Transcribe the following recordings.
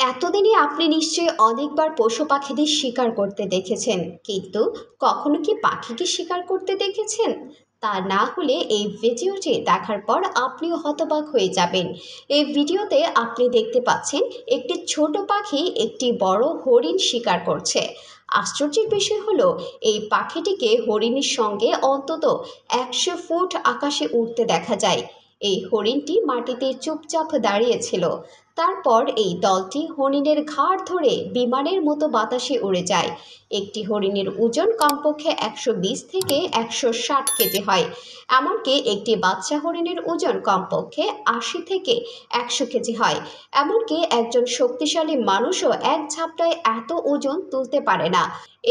এতদিনে আপনি নিশ্চয়ই অনেকবার পশু পাখিদের শিকার করতে দেখেছেন, কিন্তু কখনো কি পাখিকে শিকার করতে দেখেছেন? তা না হলে এই ভিডিওটি দেখার পর আপনিও হতবাক হয়ে যাবেন। এই ভিডিওতে আপনি দেখতে পাচ্ছেন একটি ছোট পাখি একটি বড় হরিণ শিকার করছে। আশ্চর্যের বিষয় হলো, এই পাখিটিকে হরিণের সঙ্গে অন্তত 100 ফুট আকাশে উঠতে দেখা যায়। এই হরিণটি মাটিতে চুপচাপ দাঁড়িয়েছিল। তারপর এই দলটি হরিণের ঘাড় ধরে বিমানের মতো বাতাসে উড়ে যায়। একটি হরিণের ওজন কমপক্ষে 120 থেকে 160 কেজি হয়। এমনকি একটি বাচ্চা হরিণের ওজন কমপক্ষে 80 থেকে 100 কেজি হয়। এমনকি একজন শক্তিশালী মানুষও এক ঝাপটায় এত ওজন তুলতে পারে না।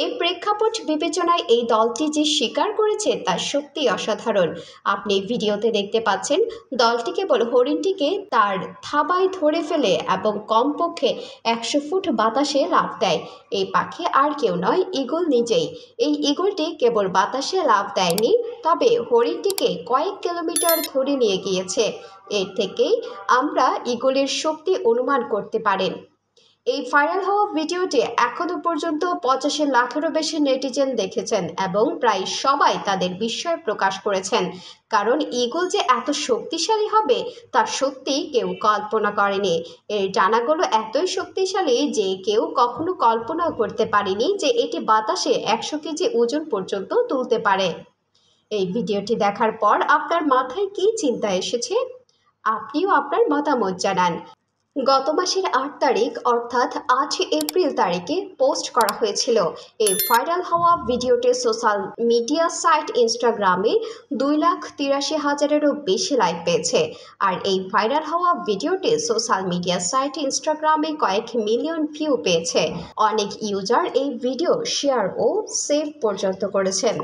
এই প্রেক্ষাপট বিবেচনায় এই দলটি যে শিকার করেছে তা সত্যি অসাধারণ। আপনি ভিডিওতে দেখতে পাচ্ছেন দলটি কেবল হরিণটিকে তার থাবায় ধরে ফেলে এবং কমপক্ষে 100 ফুট বাতাসে লাফ দেয়। এই পাখি আর কেউ নয়, ঈগল নিজেই। এই ঈগলটি কেবল বাতাসে লাফ দেয়নি, তবে হরিণটিকে কয়েক কিলোমিটার ধরে নিয়ে গিয়েছে। এর থেকেই আমরা ঈগলের শক্তি অনুমান করতে পারেন। এই ভাইরাল হওয়া ভিডিওটি এখনো পর্যন্ত 85 লাখেরও বেশি নেটিজেন দেখেছেন এবং প্রায় সবাই তাদের বিস্ময় প্রকাশ করেছেন। কারণ ঈগল যে এত শক্তিশালী হবে তা সত্যি কেউ কল্পনা করেনি। এর ডানাগুলো এতই শক্তিশালী যে কেউ কখনো কল্পনাও করতে পারেনি যে এটি বাতাসে 100 কেজি ওজন পর্যন্ত তুলতে পারে। এই ভিডিওটি দেখার পর আপনার মাথায় কী চিন্তা এসেছে? আপনিও আপনার মতামত জানান। গত মাসের 8 তারিখ অর্থাৎ 8 এপ্রিল তারিখে পোস্ট করা হয়েছিল। এই ভাইরাল হওয়া ভিডিওটি সোশ্যাল মিডিয়া সাইট ইনস্টাগ্রামে 2,83,000-এরও বেশি লাইক পেয়েছে। আর এই ভাইরাল হওয়া ভিডিওটি সোশ্যাল মিডিয়া সাইট ইনস্টাগ্রামে কয়েক মিলিয়ন ভিউ পেয়েছে। অনেক ইউজার এই ভিডিও শেয়ার ও সেভ পর্যন্ত করেছেন।